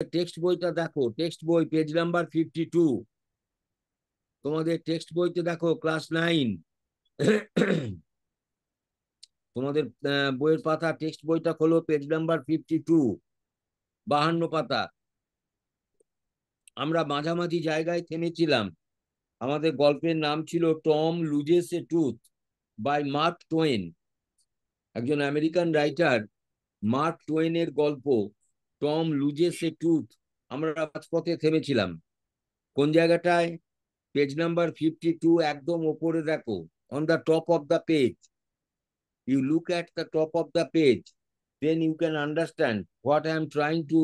Text বইটা দেখো, text বই পেজ নাম্বার 52। তোমাদের টেক্সট বইতে দেখো ক্লাস 9। তোমাদের বইয়ের পাতা, টেক্সট বইটা খোলো, পেজ নাম্বার 52, 52 পাতা। আমরা মাঝামাঝি জায়গায় থেমেছিলাম। আমাদের গল্পের নাম ছিল Tom loses a tooth by Mark Twain. একজন আমেরিকান রাইটার মার্ক টোয়েনের গল্প টম লুজেস এ টুথ। আমরা রাজপথে থেমেছিলাম। কোন জায়গাটায়? পেজ নাম্বার 52, একদম ওপরে দেখো, on the top of the page. You look at the top of the page, then you can understand what I am trying to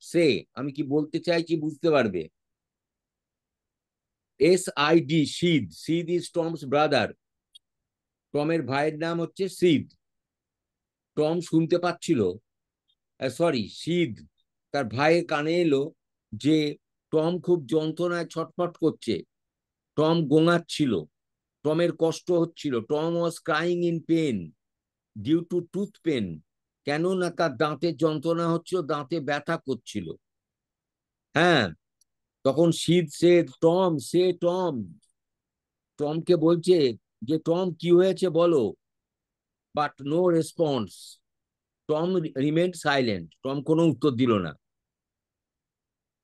say. আমি কি বলতে চাইছি বুঝতে পারবে। SID, Sid. Sid is Tom's brother. টমের ভাইয়ের নাম হচ্ছে সিদ। টম শুনতে পাচ্ছিল, সরি, সিদ তার ভাইয়ের কানে এলো যে টম খুব যন্ত্রণায় ছটফট করছে। টম গোঙাচ্ছিল, টমের কষ্ট হচ্ছিল। Tom was crying in pain due to tooth pain. কেন না তার দাঁতের যন্ত্রণা হচ্ছিল, দাঁতে ব্যথা করছিল। হ্যাঁ, তখন সিদ সে টম, টমকে বলছে যে টম কি হয়েছে বলো। But no response. Tom remained silent. Tom কোনো উত্তর দিল না।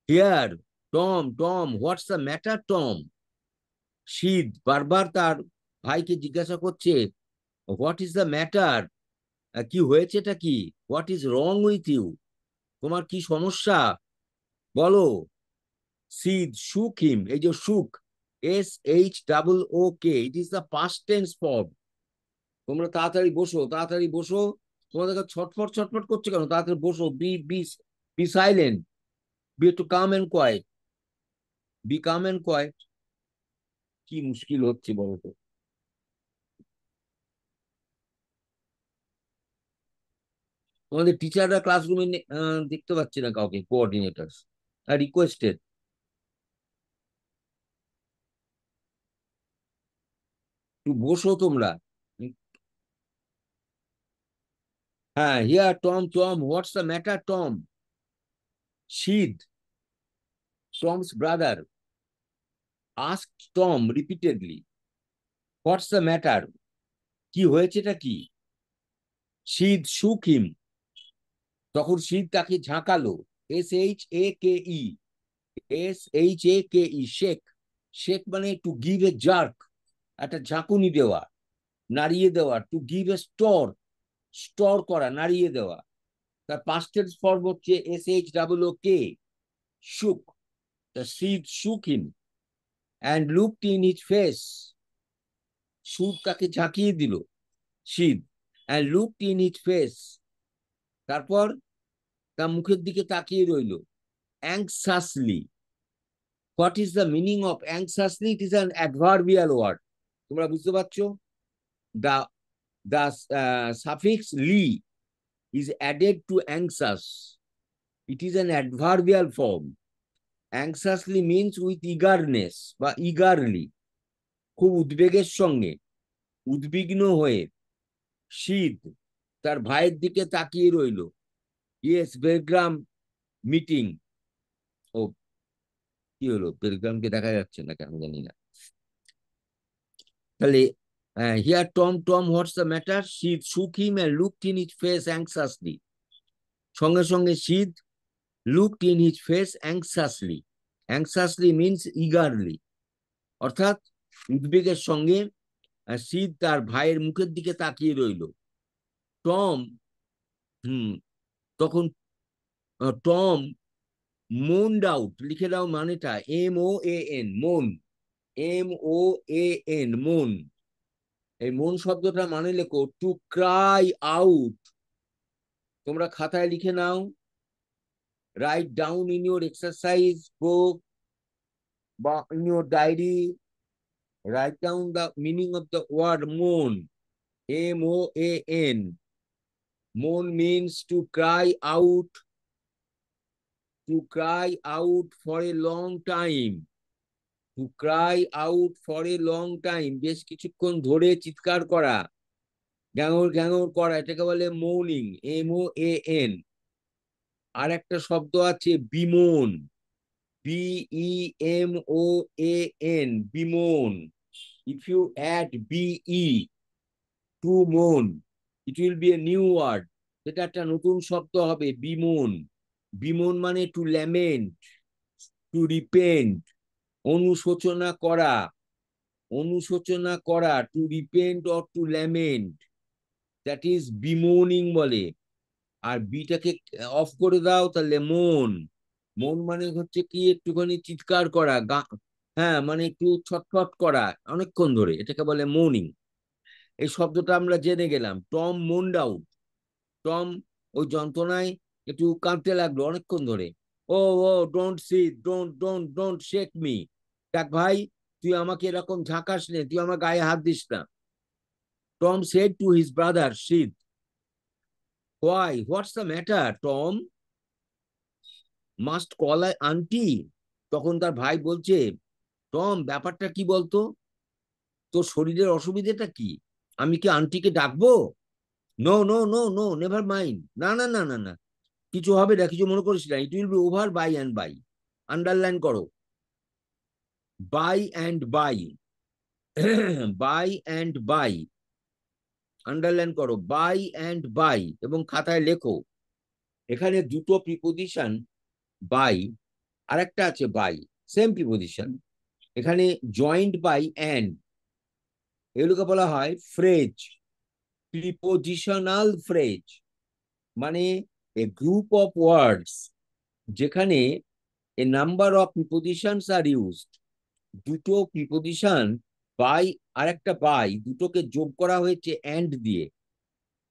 Here, Tom what's the matter Tom. Sid বারবার তার ভাইকে জিজ্ঞাসা করছে, হোয়াট ইজ দ্য ম্যাটার, কি হয়েছেটা কি, what is wrong with you, তোমার কি সমস্যা বলো। সিদ শুক হিম। এই যে শুক, SHOOK, it is the past tense form. তোমরা তাড়াতাড়ি বসো, তাড়াতাড়ি বসো। তোমাদের কাছে ছটফট ছটফট করছে কেন? তাড়াতাড়ি বসো। Be be be silent, be একটু calm and quiet, be calm and quiet. কি মুশকিল হচ্ছে বলো তো। তোমাদের টিচাররা ক্লাসরুমে দেখতে পাচ্ছি না কাউকে, কোঅর্ডিনেটর। রিকোয়েস্টেড, একটু বসো তোমরা। হ্যাঁ, here Tom what's the matter Tom. Sid, Tom's brother, asked Tom repeatedly, what's the matter, কি হয়েছেটা কি। শীত শুক হিম, তখন শীত তাকে ঝাঁকালো। SHAKE, SHAKE, shake. শেক মানে টু গিভ এ জার্ক, একটা ঝাঁকুনি দেওয়া, নাড়িয়ে দেওয়া। To give a stir, stir করা, নাড়িয়ে দেওয়া। তার পাস্ট টেন্স ফর্ম হচ্ছে SHOOK, শুক। The Sid shook him and looked in his face. সুদ তাকে ঝাঁকিয়ে দিল, শীত, and looked in his face, তারপর তার মুখের দিকে তাকিয়ে রইল। anxiously, what is the meaning of anxiously? It is an adverbial word. তোমরা বুঝতে পারছো? the the suffix ly is added to anxious. It is an adverbial form. anxiously means with eagerness বা eagerly, খুব উদ্বেগের সঙ্গে, উদ্বিগ্ন হয়ে। শীত তার ভাইয়ের দিকে তাকিয়ে রইল। Yes, বেলগ্রাম meeting. ও, কি হলো? বেলগ্রামকে দেখা যাচ্ছে না কেন জানি না। তাহলে here Tom what's the matter, Sid shook him and looked in his face anxiously. সঙ্গে সঙ্গে Sid looked in his face anxiously. Anxiously means eagerly, অর্থাৎ উদ্বেগের সঙ্গে শীত তার ভাইয়ের মুখের দিকে তাকিয়ে রইল। টম, হুম, তখন টম মোনড আউট। লিখে দাও মানেটা, MOAN, মন। MOAN, মন। এই মন শব্দটা মানে লেখো টু ক্রাই আউট। তোমরা খাতায় লিখে নাও, write down in your exercise book বা in your diary, write down the meaning of the word moan. MOAN, moan means to cry out, to cry out for a long time. To cry out for a long time, বেশ কিছুক্ষণ ধরে চিৎকার করা, গ্যাঙর গ্যাঙর করা, এটাকে বলে মৌনিং। MOAN। আর একটা শব্দ আছে বিমোন, BEMOAN, বিমোন। If you add BE to moan, it will be a new word. এটা একটা নতুন শব্দ হবে, বিমোন। বিমোন মানে টু ল্যামেন্ট, টু রিপেন্ট, অনুশোচনা করা, অনুশোচনা করা, to repent or to lament, that is bemoaning বলে। আর বিটাকে অফ করে দাও তাহলে মন। মন মানে হচ্ছে কি একটুখানি চিৎকার করা, হ্যাঁ মানে একটু ছটফট করা অনেকক্ষণ ধরে, এটাকে বলে মর্নিং। এই শব্দটা আমরা জেনে গেলাম। টম মোনড আউট, টম ওই যন্ত্রণায় একটু কাঁদতে লাগলো অনেকক্ষণ ধরে। Oh oh don't Sid, don't don't don't shake me, দেখ ভাই তুই আমাকে এরকম ঝাঁকাস নে, তুই আমার গায়ে হাত দিস না। Tom said to his brother Sid, why, what's the matter Tom, must call aunty. তখন তার ভাই বলছে, টম ব্যাপারটা কি বলতো, তোর শরীরের অসুবিধাটা কি, আমি কি আন্টিকে ডাকবো? No no no no, never mind, না না না না না, কিছু হবে না, কিছু মনে করিস না, it will be over by and by. Underline করো, by and by, by and by, underline করো বাই অ্যান্ড বাই, এবং খাতায় লেখো। এখানে দুটো প্রিপোজিশন, বাই আর একটা আছে বাই, সেম প্রিপোজিশন। এখানে জয়েন্ট বাই অ্যান্ড, এগুলোকে বলা হয় ফ্রেজ, প্রিপোজিশনাল ফ্রেজ। মানে এ গ্রুপ অফ ওয়ার্ডস যেখানে a number of prepositions are used, দুটো প্রিপোজিশন বাই আর একটা বাই, দুটোকে যোগ করা হয়েছে অ্যান্ড দিয়ে।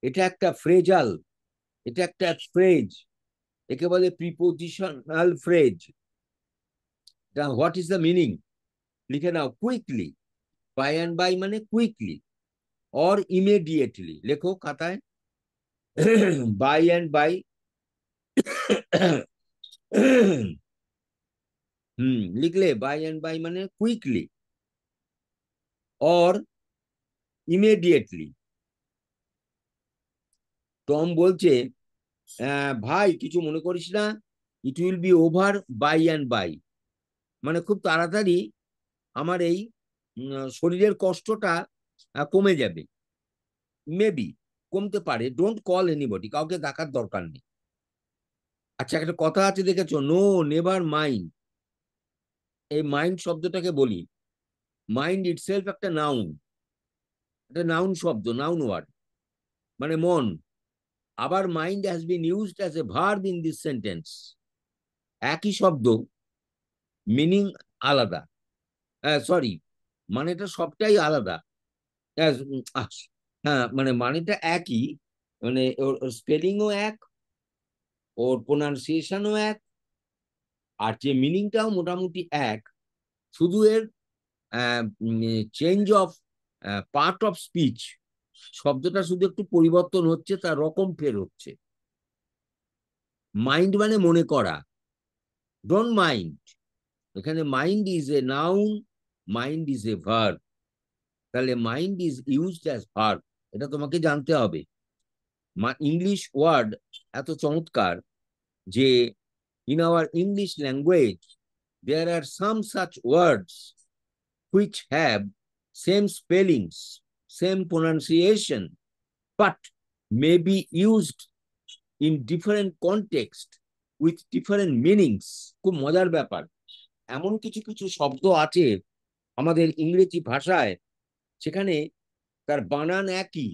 এটা একটা ফ্রেজাল, এটা একটা ফ্রেজ, একে বলে prepositional phrase. What is the meaning, লিখে নাও কুইকলি। বাই অ্যান্ড বাই মানে কুইকলি অর ইমিডিয়েটলি, লেখো খাতায়। বাই অ্যান্ড বাই, লিখলে বাই অ্যান্ড বাই মানে কুইকলি অর ইমিডিয়েটলি। টম বলছে, ভাই কিছু মনে করিস না, it will be over by and by, মানে খুব তাড়াতাড়ি আমার এই শরীরের কষ্টটা কমে যাবে। মেবি, কমতে পারে, ডোন্ট কল এনিবডি, কাউকে ডাকার দরকার নেই। আচ্ছা একটা কথা আছে দেখেছো, নো নেভার মাইন্ড। এই মাইন্ড শব্দটাকে বলি, মাইন্ড ইটসেলফ একটা নাউন, একটা নাউন শব্দ, নাউন ওয়ার্ড, মানে মন। আবার mind has been used as a verb in this sentence. একই শব্দ, মিনিং আলাদা, সরি, মানেটা সবটাই আলাদা। হ্যাঁ মানে মানেটা একই, মানে ওর স্পেলিংও এক, ওর প্রোনাউন্সিয়েশনও এক, আর যে মিনিংটাও মোটামুটি এক। শুধু এর change of part of speech, শব্দটা শুধু একটু পরিবর্তন হচ্ছে, তার রকম ফের হচ্ছে। মাইন্ড মানে মনে করা, ডোন্ট মাইন্ড, এখানে mind is a noun, mind is a verb, তাহলে mind is used as verb, এটা তোমাকে জানতে হবে। ইংলিশ ওয়ার্ড এত চমৎকার যে in our English language there are some such words which have same spellings, same pronunciation, but may be used in different context with different meanings. খুব মজার ব্যাপার, এমন কিছু কিছু শব্দ আছে আমাদের ইংরেজি ভাষায়, সেখানে তার বানান একই,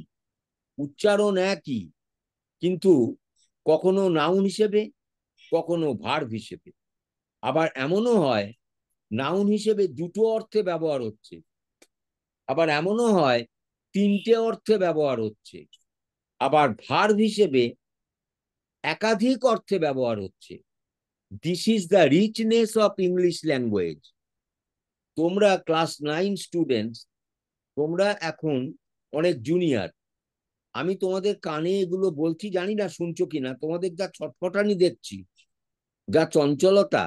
উচ্চারণ একই, কিন্তু কখনো নাউন হিসেবে, কখনো ভার্ব হিসেবে। আবার এমনও হয় নাউন হিসেবে দুটো অর্থে ব্যবহার হচ্ছে, আবার এমনও হয় তিনটে অর্থে ব্যবহার হচ্ছে, আবার ভার্ব হিসেবে একাধিক অর্থে ব্যবহার হচ্ছে। This is the richness of English language. তোমরা ক্লাস 9 স্টুডেন্টস, তোমরা এখন অনেক জুনিয়র, আমি তোমাদের কানে এগুলো বলছি, জানি না শুনছো কিনা, তোমাদের যা ছটফটানি দেখছি, যা চঞ্চলতা,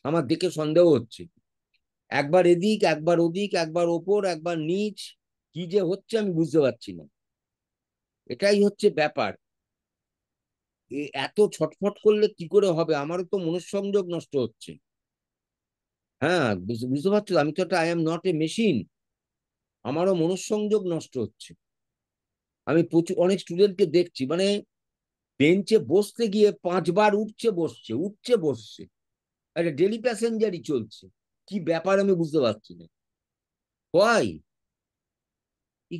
আমার দেখে সন্দেহ হচ্ছে। একবার এদিক, একবার ওদিক, একবার ওপর, একবার নিচ, কি যে হচ্ছে আমি বুঝতে পারছি না। এটাই হচ্ছে ব্যাপার। এত ছটফট করলে কি করে হবে? আমারও তো মনঃসংযোগ নষ্ট হচ্ছে। হ্যাঁ, বুঝতে পারছো? আমি তো একটা, I am not a machine. আমারও মনঃসংযোগ নষ্ট হচ্ছে। আমি প্রচুর অনেক স্টুডেন্টকে দেখছি, মানে বেঞ্চে বসতে গিয়ে 5 বার উঠছে বসছে, উঠছে বসছে। একটা ডেলি প্যাসেঞ্জারই চলছে। কি ব্যাপার আমি বুঝতে পারছি না। হয়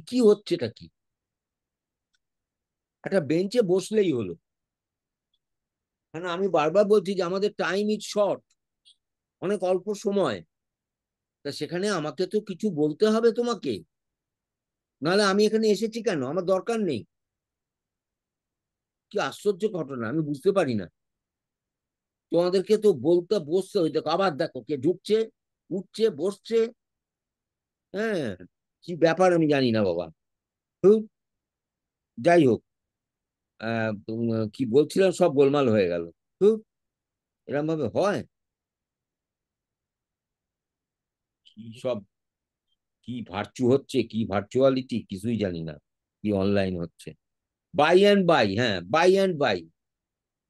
কি হচ্ছে, এটা কি? একটা বেঞ্চে বসলেই হলো। মানে আমি বারবার বলছি যে আমাদের টাইম ইজ শর্ট, অনেক অল্প সময়। তা সেখানে আমাকে তো কিছু বলতে হবে তোমাকে, নাহলে আমি এখানে এসেছি কেন? আমার দরকার নেই। কি আশ্চর্য ঘটনা, আমি বুঝতে পারি না। তোমাদেরকে তো বলতে বসতে হই। দেখো আবার দেখো কে ঢুকছে, উঠছে বসছে। হ্যাঁ, কি ব্যাপার আমি জানি না বাবা। হুঁ, যাই হোক। কি বলছিলাম, সব গোলমাল হয়ে গেল। হুঁ, এরম ভাবে হয়? কি সব, কি ভার্চু হচ্ছে, কি ভার্চুয়ালিটি কিছুই জানি না। কি অনলাইন হচ্ছে। বাই অ্যান্ড বাই, হ্যাঁ, বাই অ্যান্ড বাই।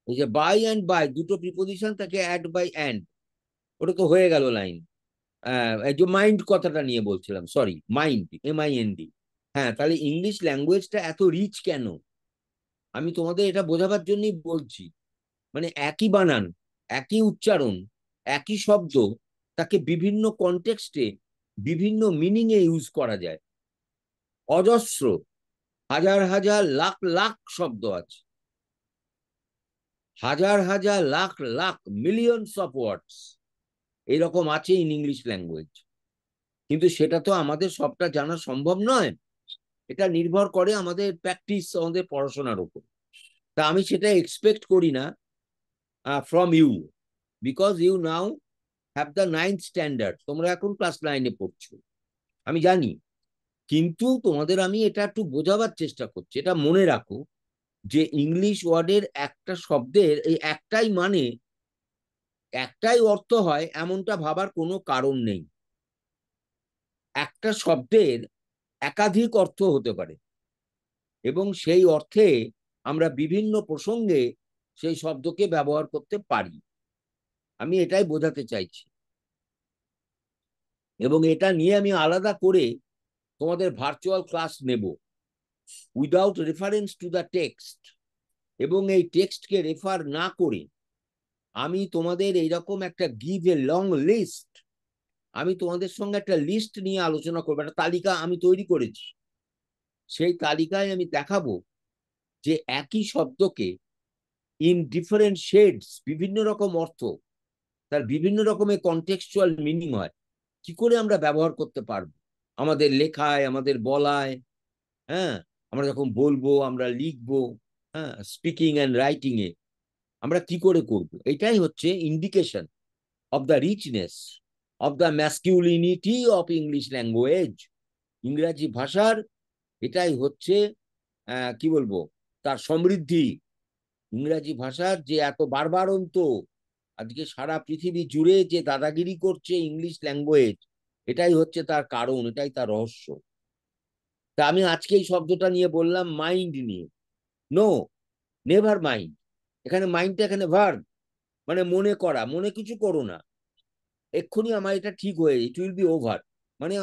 এই যে বাই অ্যান্ড বাই দুটো প্রিপোজিশন থাকে, অ্যাড বাই অ্যান্ড, ওটা তো হয়ে গেল লাইন। এই যে মাইন্ড কথাটা নিয়ে বলছিলাম, সরি, মাইন্ড, MIND। হ্যাঁ, তাহলে ইংলিশ ল্যাঙ্গুয়েজটা এত রিচ কেন? আমি তোমাদের এটা বোঝাবার জন্যই বলছি। মানে একই বানান, একই উচ্চারণ, একই শব্দ, তাকে বিভিন্ন কনটেক্সটে বিভিন্ন মিনিং এ ইউজ করা যায়। অজস্র, হাজার হাজার লাখ লাখ শব্দ আছে। হাজার হাজার lakh lakh, millions of words এইরকম আছে ইন ইংলিশ ল্যাঙ্গুয়েজ। কিন্তু সেটা তো আমাদের সবটা জানা সম্ভব নয়। এটা নির্ভর করে আমাদের প্র্যাকটিস, আমাদের পড়াশোনার উপর। তা আমি সেটা এক্সপেক্ট করি না from you, because you now have the 9th standard. তোমরা এখন ক্লাস 9-এ পড়ছো, আমি জানি। কিন্তু তোমাদের আমি এটা একটু বোঝাবার চেষ্টা করছি। এটা মনে রাখো যে ইংলিশ ওয়ার্ডের একটা শব্দের এই একটাই মানে, একটাই অর্থ হয়, এমনটা ভাবার কোনো কারণ নেই। একটা শব্দের একাধিক অর্থ হতে পারে, এবং সেই অর্থে আমরা বিভিন্ন প্রসঙ্গে সেই শব্দকে ব্যবহার করতে পারি। আমি এটাই বোঝাতে চাইছি। এবং এটা নিয়ে আমি আলাদা করে তোমাদের ভার্চুয়াল ক্লাস নেব, without reference to the text. এবং এই টেক্সটকে রেফার না করে আমি তোমাদের এইরকম একটা গিভ এ লং লিস্ট, আমি তোমাদের সঙ্গে একটা লিস্ট নিয়ে আলোচনা করবো, একটা তালিকা আমি তৈরি করেছি। সেই তালিকায় আমি দেখাবো যে একই শব্দকে ইন ডিফারেন্ট শেডস, বিভিন্ন রকম অর্থ, তার বিভিন্ন রকমের কনটেক্সচুয়াল মিনিং হয়, কি করে আমরা ব্যবহার করতে পারবো আমাদের লেখায়, আমাদের বলায়। হ্যাঁ, আমরা যখন বলবো, আমরা লিখবো, হ্যাঁ, স্পিকিং অ্যান্ড রাইটিং এ আমরা কি করে করব। এটাই হচ্ছে indication of the richness, of the masculinity of English language. ইংরাজি ভাষার এটাই হচ্ছে কি বলবো, তার সমৃদ্ধি। ইংরাজি ভাষার যে এত বারবারন্ত, আজকে সারা পৃথিবী জুড়ে যে দাদাগিরি করছে ইংলিশ ল্যাঙ্গুয়েজ, এটাই হচ্ছে তার কারণ, এটাই তার রহস্য। তা আমি আজকে এই শব্দটা নিয়ে বললাম মাইন্ড নিয়ে। No, never mind. এখানে মাইন্ডটা এখানে ভার্ব, মানে মনে করা, মনে কিছু করো না। এক্ষুনি আমার এটা ঠিক হয়ে, ইট উইল বি ওভার, মানে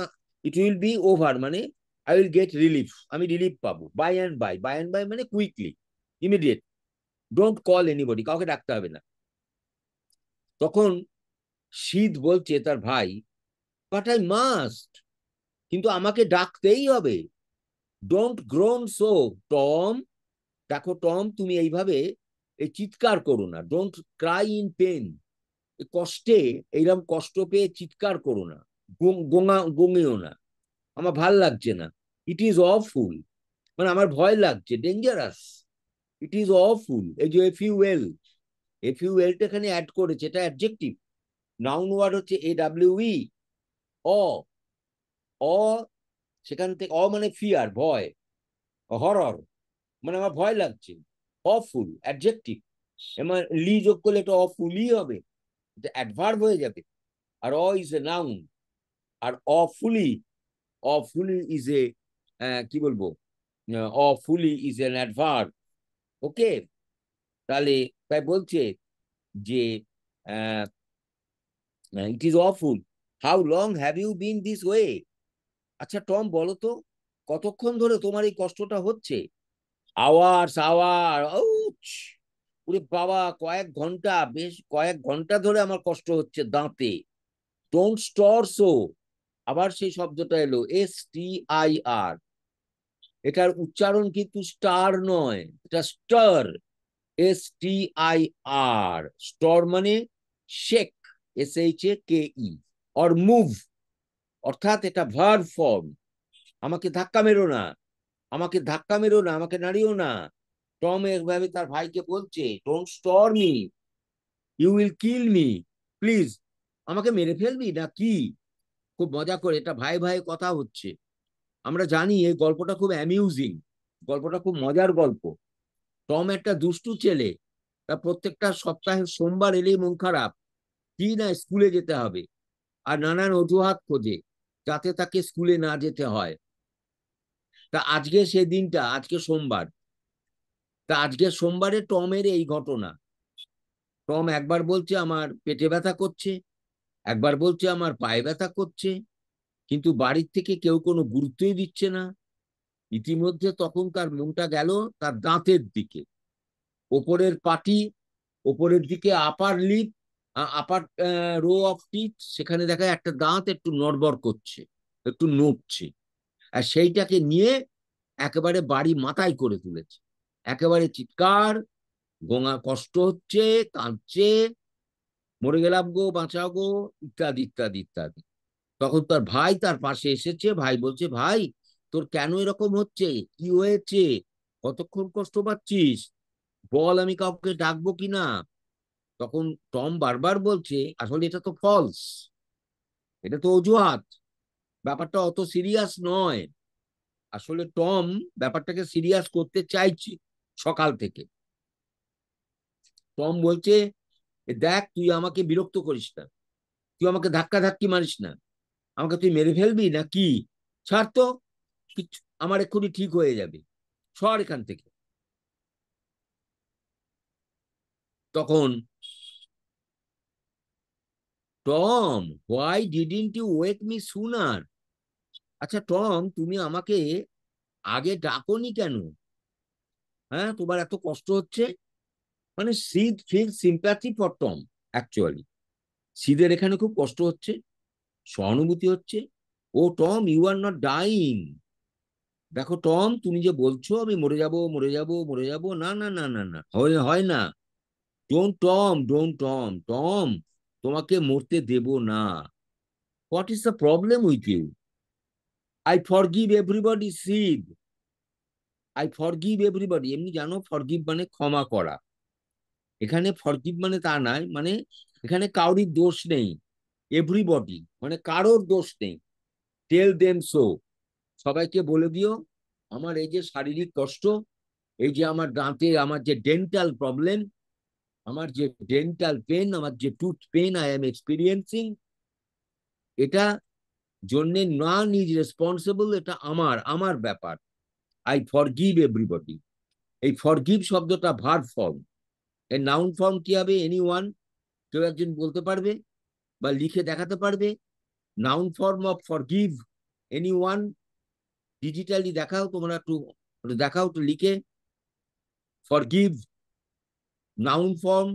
ইট উইল বি ওভার, মানে আই উইল গেট রিলিফ, আমি রিলিফ পাবো। By and by, by and by মানে quickly, immediate. Don't call anybody, কাউকে ডাকতে হবে না। তখন শীত বলছে তার ভাই, বাট আই মাস্ট, কিন্তু আমাকে ডাকতেই হবে। Don't grown so Tom. দেখো টম, তুমি এইভাবে এই চিৎকার করো না। ডোন্ট ক্রাই ইন পেন, কষ্টে, এইরকম কষ্ট পেয়ে চিৎকার করো না, গোঙেও না, আমার ভাল লাগছে না। ইট ইজ অফুল, মানে আমার ভয় লাগছে, ডেঞ্জারাস। ইট ইজ অফুল, এই যে এফইউএল, এফইউএলটা এখানে অ্যাড করেছে, এটা অ্যাডজেক্টিভ। নাউন ওয়ার্ড হচ্ছে AWE, অ, অ, সেখান থেকে অ মানে ফিয়ার, ভয়, হরর, মানে আমার ভয় লাগছে। অফুল অ্যাডজেক্টিভ, এবার লি যোগ করলে এটা অফুলই হবে, এটা অ্যাডভার্ব হয়ে যাবে। আর অ ইজ এ নাউন। আর অফুলি, অফুলি ইজ এ, কি বলবো, awfully is an adverb. Okay, তাহলে তাই বলছে যে it is awful, how long have you been this way. আচ্ছা টম বলো তো, কতক্ষণ ধরে তোমার এই কষ্টটা হচ্ছে? আওয়ার্স আওয়ার, ওরে বাবা, কয়েক ঘন্টা, বেশ কয়েক ঘন্টা ধরে আমার কষ্ট হচ্ছে দাঁতে। Don't store so. আবার সেই শব্দটা এলো, STIR। এটার উচ্চারণ কিন্তু স্টার নয়, এটা স্টার, STIR। স্টর মানে শেক, SHAKE, অর মুভ, অর্থাৎ এটা ভার্ব ফর্ম। আমাকে ধাক্কা মেরো না, আমাকে ধাক্কা মেরো না, আমাকে নাড়িও না। টম এভাবে তার ভাইকে বলছে, don't stir me, you will kill me, please, আমাকে মেরে ফেলবি না কি? খুব মজা করে এটা ভাই ভাই কথা হচ্ছে। আমরা জানি এই গল্পটা খুব অ্যামিউজিং, গল্পটা খুব মজার গল্প। টম একটা দুষ্টু ছেলে, তার প্রত্যেকটা সপ্তাহে সোমবার এলেই মন খারাপ, কি না স্কুলে যেতে হবে, আর নানান অজুহাত খোঁজে যাতে তাকে স্কুলে না যেতে হয়। তা আজকে সেই দিনটা, আজকে সোমবার, তা আজকে সোমবারে টমের এই ঘটনা। টম একবার বলছে আমার পেটে ব্যথা করছে, একবার বলছে আমার পায়ে ব্যথা করছে, কিন্তু বাড়ির থেকে কেউ কোনো গুরুত্বই দিচ্ছে না। ইতিমধ্যে তখন তার মনটা গেল তার দাঁতের দিকে। ওপরের পাটি, ওপরের দিকে upper lip, upper row of teeth, সেখানে দেখা যায় একটা দাঁত একটু নড়বড় করছে, একটু নড়ছে। আর সেইটাকে নিয়ে একেবারে বাড়ি মাথায় করে তুলেছে। একেবারে চিৎকার, গোঙা, কষ্ট হচ্ছে, কাঁদছে, মরে গেলাম গো, বাঁচাও গো, ইত্যাদি ইত্যাদি ইত্যাদি। তখন তার ভাই তার পাশে এসেছে, ভাই বলছে, ভাই তোর কেন এরকম হচ্ছে, কি হয়েছে, কতক্ষণ কষ্ট পাচ্ছিস, বল, আমি কাউকে ডাকবো কিনা। তখন টম বারবার বলছে, আসলে এটা তো ফলস, এটা তো অজুহাত, ব্যাপারটা অত সিরিয়াস নয়। আসলে টম ব্যাপারটাকে সিরিয়াস করতে চাইছে সকাল থেকে। টম বলছে, দেখ তুই আমাকে বিরক্ত করিস না, তুই আমাকে ধাক্কা ধাক্কি মারিস না, আমাকে তুই মেরে ফেলবি না কি, ছাড় তো, কিছু আমার এক্ষুনি ঠিক হয়ে যাবে, সর এখান থেকে। তখন, Tom, why didn't you wake me sooner. আচ্ছা টম, তুমি আমাকে আগে ডাকোনি কেন? হ্যাঁ, তোমার এত কষ্ট হচ্ছে। মানে Sid feel sympathy for Tom, actually সিদের এখানে খুব কষ্ট হচ্ছে, সহানুভূতি হচ্ছে। Oh Tom, you are not dying. দেখো টম, তুমি যে বলছো আমি মরে যাব মরে যাব মরে যাব, না না না না না, হয় হয় না। Don't Tom, don't Tom, Tom, তোমাকে মরতে দেব না। What is the problem with you? I forgive everybody Sid, I forgive everybody. এমনি জানো, ফরগিভ মানে ক্ষমা করা। এখানে ফরগিভ মানে তা নয়, মানে এখানে কারোর দোষ নেই। এভরিবডি মানে কারোর দোষ নেই। টেল দেম সো, সবাইকে বলে দিও, আমার এই যে শারীরিক কষ্ট, এই যে আমার দাঁতে আমার যে ডেন্টাল প্রবলেম, আমার যে ডেন্টাল পেন, আমার যে tooth pain I am experiencing, এটা জন্যে নন ইজ রেসপন্সিবল, এটা আমার আমার ব্যাপার। I forgive everybody. এই ফরগিভ শব্দটা ভার্ব ফর্ম। এর নাউন ফর্ম কি হবে? এনিওয়ান, কেউ একজন বলতে পারবে বা লিখে দেখাতে পারবে? Noun form of forgive, anyone, digitally দেখাও তোমরা একটু, দেখাও একটু লিখে, ফরগিভ নাউন ফর্ম।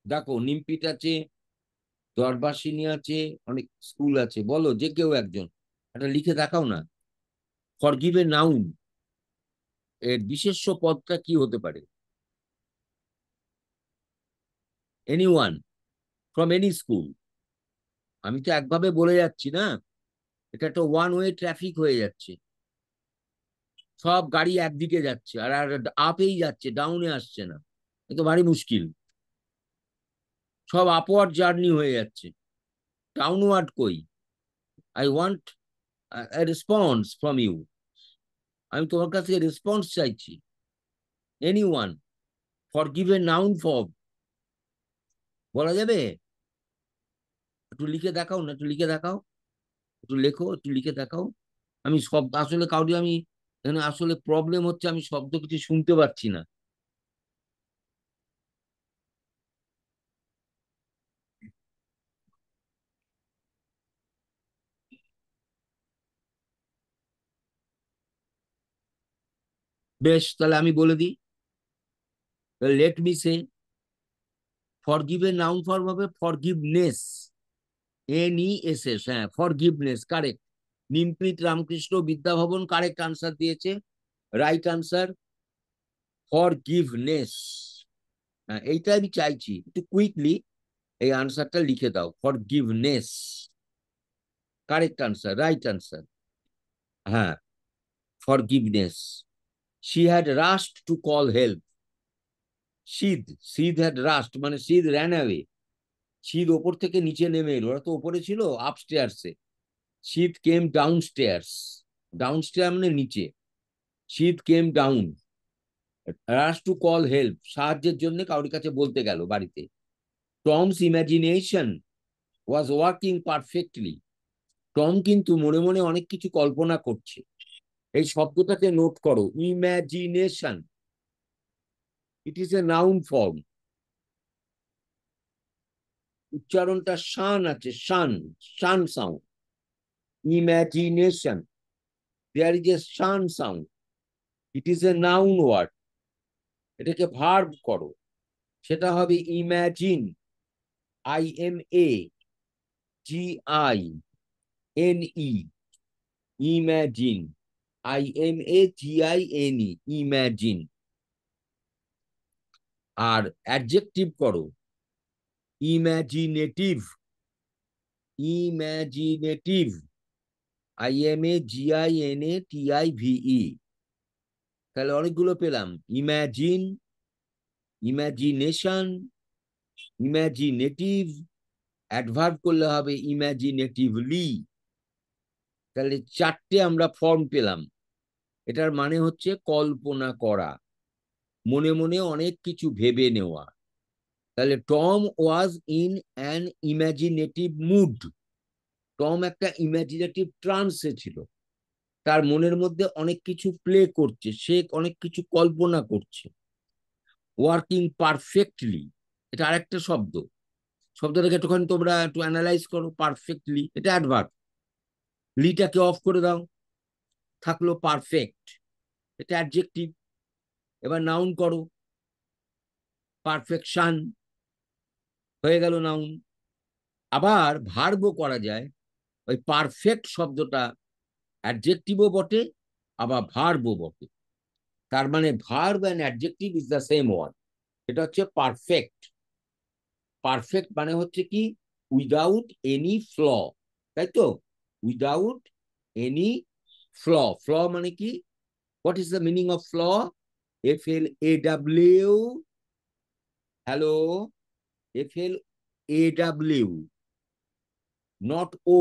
দেখো নিমপিট আছে, দরবাসিনী আছে, অনেক স্কুল আছে, বলো যে কেউ একজন একটা লিখে দেখাও না। ফরগিভের নাউন, এর বিশেষ্য পদটা কি হতে পারে? Anyone, from any school. আমি তো একভাবে বলে যাচ্ছি না, এটা একটা ওয়ান ওয়ে ট্রাফিক হয়ে যাচ্ছে, সব গাড়ি একদিকে যাচ্ছে, আর আর আপেই যাচ্ছে, ডাউনে আসছে না। এ তো ভারী মুশকিল, সব আপওয়ার্ড জার্নি হয়ে যাচ্ছে, ডাউনওয়ার্ড কই? I want response from you, আমি তোমার কাছ থেকে রেসপন্স চাইছি। এনিওয়ান, ফরগিভ এর নাউন ফর্ম বলা যাবে? একটু লিখে দেখাও না, একটু লিখে দেখাও, একটু লেখো, একটু লিখে দেখাও। আমি শব্দ আসলে কাউকে আমি এখানে আসলে প্রবলেম হচ্ছে, আমি শব্দ কিছু শুনতে পাচ্ছি না। বেশ, তাহলে আমি বলে দিই। লেট মি সে, ফরগিভ এর নাউন ফর্ম হবে ফরগিভনেস, NESS, হ্যাঁ, forgiveness, correct. Nimpreet Ramakrishna Vidyabhavan correct answer দিয়েছে। Right answer forgiveness. হ্যাঁ, এইটা আমি চাইছি একটু কুইকলি এই আনসারটা লিখে দাও, forgiveness, correct answer, right answer. হ্যাঁ, forgiveness. She had rushed to call help. Sid, Sid had rushed মানে সিদ র্যান অ্যাওয়ে। সিদ ওপর থেকে নিচে নেমে এলো, ওরা তো ওপরে ছিল আপস্টেয়ার্সে। শীত came down stairs, downstair মানে নিচে। শীত came down, rush to call help, সাহায্যের জন্য কারোর কাছে বলতে গেল বাড়িতে। Tom's imagination was working perfectly. Tom কিন্তু মনে মনে অনেক কিছু কল্পনা করছে। এই শব্দটাকে নোট করো, imagination, it is a noun form. উচ্চারণটা শান আছে, shun, shun sound. Imagination, there is a shun sound, it is a noun word. এটাকে ভার্ব করো, সেটা হবে imagine, IMAGINE, imagine, IMAGINE, imagine. আর অ্যাডজেক্টিভ করো, ইমাজিনেটিভ, ইমাজিনেটিভ, IMAGINATIVE। তাহলে অনেকগুলো পেলাম, ইমাজিন, ইমাজিনেশন, ইমাজিনেটিভ, অ্যাডভার্ব করলে হবে ইমাজিনেটিভলি। তাহলে চারটে আমরা ফর্ম পেলাম। এটার মানে হচ্ছে কল্পনা করা, মনে মনে অনেক কিছু ভেবে নেওয়া। তাহলে Tom was in an imaginative mood. Tom একটা ইমাজিনেটিভ ট্রান্সে ছিল, তার মনের মধ্যে অনেক কিছু প্লে করছে, সে অনেক কিছু কল্পনা করছে। ওয়ার্কিং পারফেক্টলি, এটা আরেকটা শব্দ। শব্দটাকে একটুখানি তোমরা একটু অ্যানালাইজ করো। পারফেক্টলি এটা অ্যাডভার্ব, লিটাকে অফ করে দাও, থাকলো পারফেক্ট, এটা অ্যাডজেক্টিভ। এবার নাউন করো, পারফেকশন, হয়ে গেল নাউন। আবার ভার্বও করা যায়, ওই পারফেক্ট শব্দটা অ্যাডজেক্টিভও বটে, আবার ভার্বও বটে। তার মানে verb and adjective is the same word. এটা হচ্ছে পারফেক্ট। পারফেক্ট মানে হচ্ছে কি, উইদাউট এনি ফ্ল, তাই তো, উইদাউট এনি ফ্ল। ফ্ল মানে কি, what is the meaning of flaw? FLAW, hello, FLAW, not O.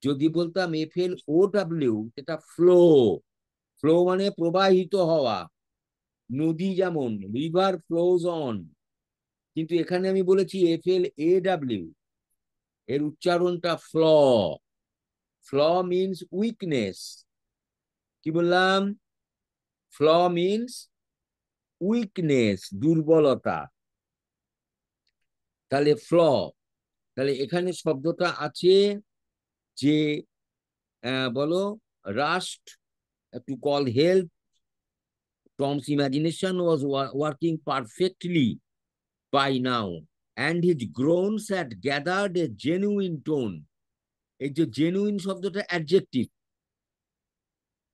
যদি বলতাম FLOW, এটা ফ্লো। ফ্লো মানে প্রবাহিত হওয়া, নদী যেমন রিভার ফ্লোজ অন। কিন্তু এখানে আমি বলেছি FLAW, এর উচ্চারণটা ফ্ল। Flaw means weakness. কি বললাম? ফ্ল মিনস উইকনেস, দুর্বলতা। তাহলে ফ্ল, তাহলে এখানে শব্দটা আছে যে বলো, rushed to call help, Tom's imagination was working perfectly by now, and his groans had gathered a genuine tone. এই যে জেনুইন শব্দটা অ্যাডজেক্টিভ,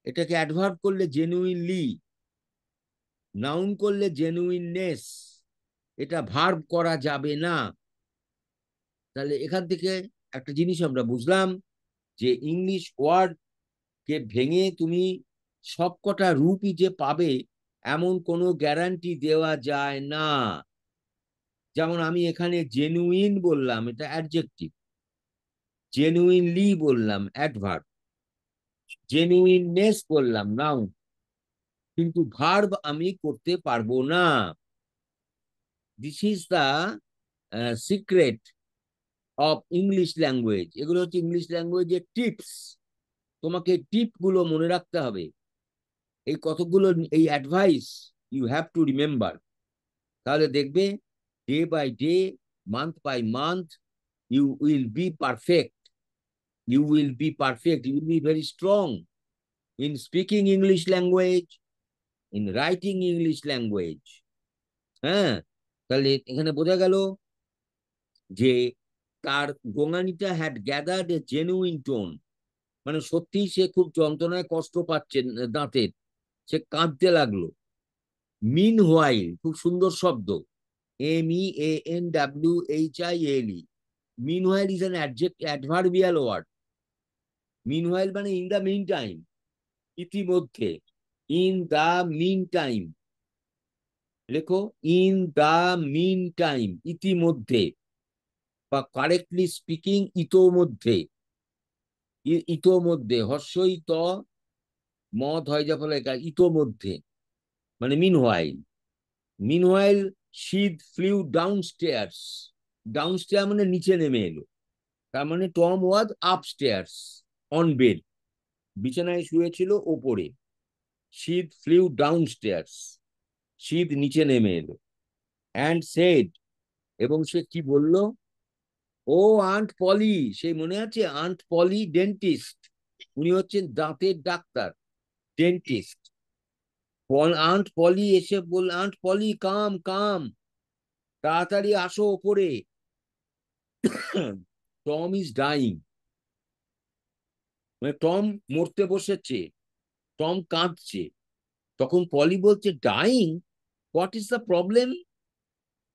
এটাকে অ্যাডভার্ব করলে জেনুইনলি, নাউন করলে জেনুইননেস, এটা ভার্ব করা যাবে না। তাহলে এখান থেকে একটা জিনিস আমরা বুঝলাম যে ইংলিশ ওয়ার্ড কে ভেঙে তুমি সবকটা রূপই যে পাবে এমন কোনো গ্যারান্টি দেওয়া যায় না। যেমন আমি এখানে জেনুইন বললাম, এটা অ্যাডজেক্টিভ, জেনুইনলি বললাম অ্যাডভার্ব, জেনুইননেস বললাম নাউন, কিন্তু ভার্ব আমি করতে পারবো না। This is the secret of English language. এগুলো হচ্ছে ইংলিশ ল্যাঙ্গুয়েজের টিপস, তোমাকে টিপ গুলো মনে রাখতে হবে, এই কতগুলো এই advice you have to remember. তাহলে দেখবে day by day, month by month, you will be perfect. You will be perfect, you will be very strong in speaking English language, in writing English language. হ্যাঁ, তাহলে এখানে বোঝা গেল যে তার গোঙানিটা had gathered a genuine tone, মানে সত্যিই সে খুব যন্ত্রণায় কষ্ট পাচ্ছে দাঁতের, সে কাঁদতে লাগলো। মিন হোয়াইল, খুব সুন্দর শব্দ, MEANWHILE। Meanwhile is an adverbial word. Meanwhile মানে ইন দা মিন টাইম, ইতিমধ্যে। ইন দা মিন টাইম, লেখো ইন দা মিন টাইম, ইতিমধ্যে, বা কারেক্টলি স্পিকিং ইতোমধ্যে। ইতোমধ্যে, হর্ষই ত মদ হয় যা ফলে ইতোমধ্যে, মানে meanwhile. Meanwhile Sid flew downstairs. Downstair মানে নিচে নেমে এলো, তার মানে Tom was upstairs on bed, বিছানায় শুয়েছিল ওপরে। শীত ফ্লিউ ডাউন স্টেয়ার্স, শীত নিচে নেমে এলো। অ্যান্ড সেড, এবং সে কি বলল, ও আন্ট পলি, সেই মনে আছে আন্ট পলি ডেন্টিস্ট, উনি হচ্ছেন দাঁতের ডাক্তার, ডেন্টিস্ট। আন্ট পলি এসে বল, আন্ট পলি কাম কাম, তাড়াতাড়ি আসো ওপরে, টম ইজ ডাইং, মানে টম মরতে বসেছে, টম কাঁদছে। তখন পলি বলছে dying, what is the problem,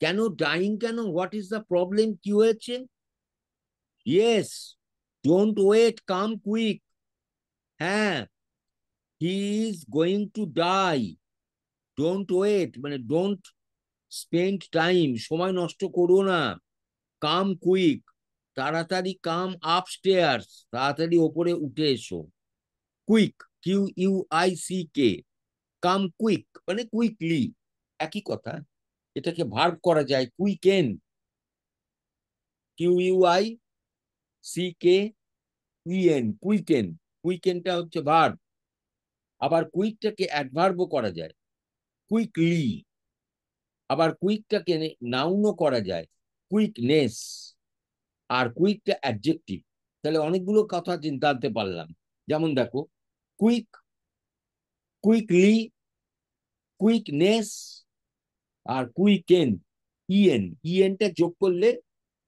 কেন ডাইং, কেন, হোয়াট ইজ দ্য প্রবলেম, কি হয়েছে? Yes, don't wait, come quick. হ্যাঁ, he is going to die. Don't wait মানে ডোন্ট স্পেন্ড টাইম, সময় নষ্ট করো না। কাম কুইক, তাড়াতাড়ি, কাম আপস্টেয়ার্স, তাড়াতাড়ি ওপরে উঠে এসো। কুইক, QUICK, কাম কুইক মানে কুইকলি, একই কথা। এটাকে ভার্ব করা যায় কুইকেন, QUICKEN, কুইকেন। কুইকেনটা হচ্ছে ভার্ব। আবার কুইকটাকে অ্যাডভার্বও করা যায়, কুইকলি। আবার কুইকটাকে নাউনও করা যায়, কুইকনেস। আর কুইকটা অ্যাডজেক্টিভ। তাহলে অনেকগুলো কথা জানতে পারলাম। যেমন দেখো, কুইক, কুইকলি, কুইকনেস, আর কুইকেন। ইএনটা যোগ করলে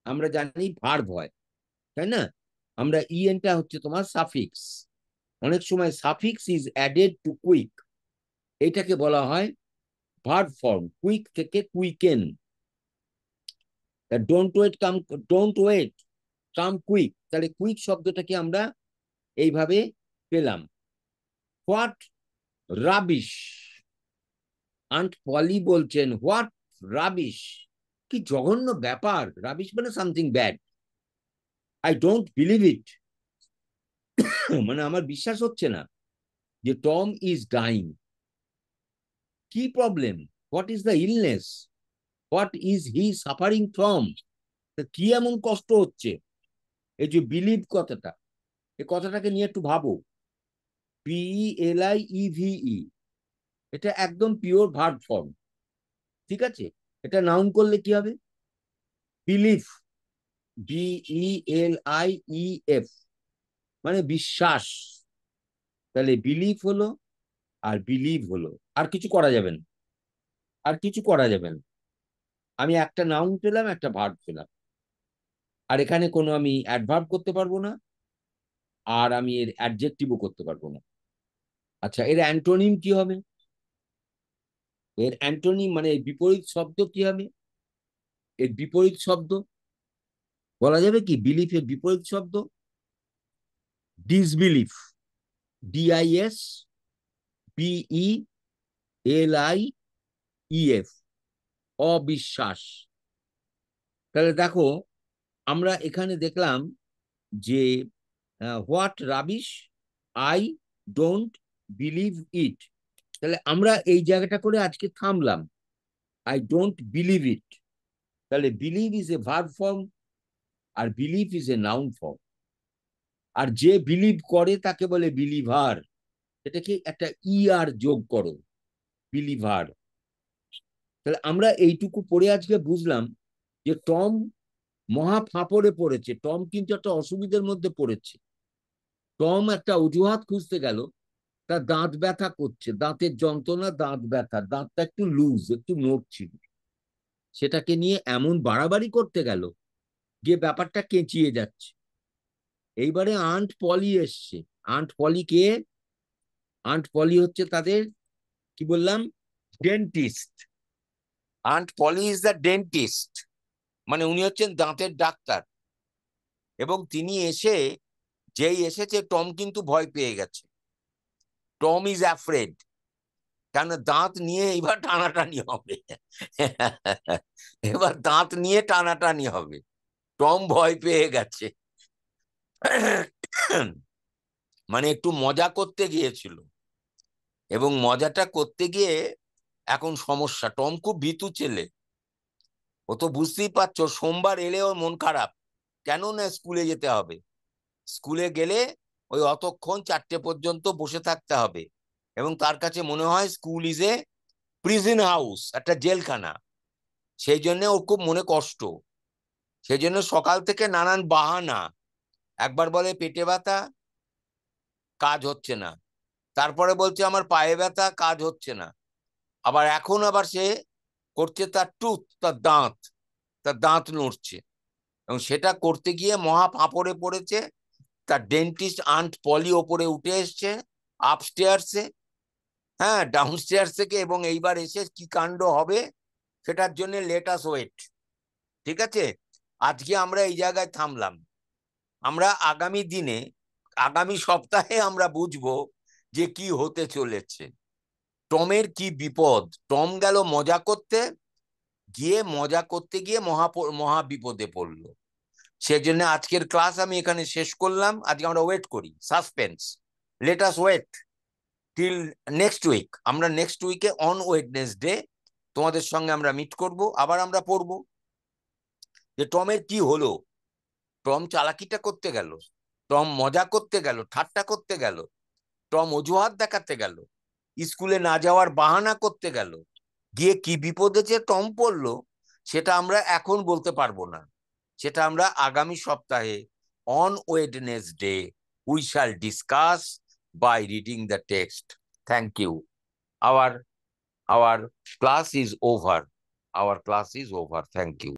আমরা জানি ভার্ব হয়, তাই না? আমরা ইএনটা হচ্ছে তোমার সাফিক্স। অনেক সময় suffix is added to quick, এটাকে বলা হয় ভার্ব ফর্ম, কুইক থেকে quicken. Don't wait come, don't wait come quick, তাহলে কুইক শব্দটাকে আমরা এইভাবে পেলাম। হোয়াট রাবিশ, আন্ট পলি বলছেন হোয়াট রাবিশ, কি জঘন্য ব্যাপার, রাবিশ মানে something bad. I don't believe ইট, মানে আমার বিশ্বাস হচ্ছে না যে টম ইজ ডাইং। কি problem, what is the illness, what is he suffering from, কি এমন কষ্ট হচ্ছে? এই যে বিলিভ কথাটা, এই কথাটাকে নিয়ে একটু ভাবো। PELIEVE, এটা একদম পিওর ভার্ব ফর্ম, ঠিক আছে? এটা নাউন করলে কি হবে? বিলিফ, BELIEF, মানে বিশ্বাস। তাহলে বিলিফ হলো আর বিলিভ হলো, আর কিছু করা যাবে না, আর কিছু করা যাবে না। আমি একটা নাউন পেলাম, একটা ভার্ব পেলাম, আর এখানে কোনো আমি অ্যাডভার্ব করতে পারবো না, আর আমি এর অ্যাডজেক্টিভও করতে পারবো না। আচ্ছা, এর অ্যান্টোনিম কি হবে? এর অ্যান্টোনিম মানে এর বিপরীত শব্দ কি হবে? এর বিপরীত শব্দ বলা যাবে কি? বিলিফের বিপরীত শব্দ ডিসবিলিফ, DISBELIEF, অবিশ্বাস। তাহলে দেখো, আমরা এখানে দেখলাম যে what rubbish, I don't believe it. তাহলে আমরা এই জায়গাটা করে আজকে থামলাম, আই ডোন্ট বিলিভ ইট। তাহলে believe is a verb form, আর believe is a noun form. আর যে বিলিভ করে তাকে বলে বিলিভার। এটাকে একটা আর যোগ করো, বিলিভার। তাহলে আমরা এইটুকু পড়ে আজকে বুঝলাম যে টম মহা ফাঁপড়ে পড়েছে। টম কিন্তু একটা অসুবিধার মধ্যে পড়েছে। টম একটা অজুহাত খুঁজতে গেল, তার দাঁত ব্যথা করছে, দাঁতের যন্ত্রণা, দাঁত ব্যথা, দাঁতটা একটু লুজ, একটু নড়ছিল। সেটাকে নিয়ে এমন বাড়াবাড়ি করতে গেল, যে ব্যাপারটা কেঁচিয়ে যাচ্ছে। এইবারে আন্ট পলি এসছে। আন্ট পলি কে? আন্ট পলি হচ্ছে তাদের, কি বললাম, dentist. Aunt Polly is the dentist, মানে উনি হচ্ছেন দাঁতের ডাক্তার। এবং তিনি এসে, যেই এসেছে, টম কিন্তু ভয় পেয়ে গেছে। টম ইজ অ্যাফ্রেড, কেন দাঁত নিয়ে এবার টানাটানি হবে। এবার দাঁত নিয়ে টানাটানি হবে। টম ভয় পেয়ে গেছে। মানে একটু মজা করতে গিয়েছিল, এবং মজাটা করতে গিয়ে এখন সমস্যা। টম খুব ভীতু ছেলে। ও তো বুঝতেই পারছো, সোমবার এলে ওর মন খারাপ। কেন না, স্কুলে যেতে হবে। স্কুলে গেলে ওই অতক্ষণ 4টে পর্যন্ত বসে থাকতে হবে, এবং তার কাছে মনে হয় school is a prison house, একটা জেলখানা। সেই জন্য ওর খুব মনে কষ্ট। সেই জন্য সকাল থেকে নানান বাহানা। একবার বলে পেটে ব্যথা, কাজ হচ্ছে না। তারপরে বলছে আমার পায়ে ব্যথা, কাজ হচ্ছে না। আবার এখন আবার সে করছে তার টুথ, তার দাঁত নড়ছে। এবং সেটা করতে গিয়ে মহা ফাঁপড়ে পড়েছে। তার ডেন্টিস্ট আন্ট পলি ওপরে উঠে এসছে আপস্টেয়ার্সে, হ্যাঁ, ডাউনস্টেয়ার্স থেকে, এবং এইবার এসে কি কাণ্ড হবে সেটার জন্য লেট আস ওয়েট। ঠিক আছে, আজকে আমরা এই জায়গায় থামলাম। আমরা আগামী দিনে, আগামী সপ্তাহে আমরা বুঝবো যে কি হতে চলেছে। টমের কি বিপদ। টম গেল মজা করতে গিয়ে, মজা করতে গিয়ে মহা বিপদে পড়লো। সেজন্য আজকের ক্লাস আমি এখানে শেষ করলাম। আজকে আমরা ওয়েট করি, suspense, let us wait till next week. আমরা নেক্সট উইকে অন ওয়েডনেসডে তোমাদের সঙ্গে আমরা মিট করব, আবার আমরা পড়বো যে টমের কি হলো। টম চালাকিটা করতে গেল, টম মজা করতে গেল, ঠাট্টা করতে গেল, টম অজুহাত দেখাতে গেল, স্কুলে না যাওয়ার বাহানা করতে গেল, গিয়ে কি বিপদে যে টম পড়লো সেটা আমরা এখন বলতে পারবো না। সেটা আমরা আগামী সপ্তাহে on Wednesday we shall discuss by reading the text. Thank you. Our class is over. Our class is over. Thank you.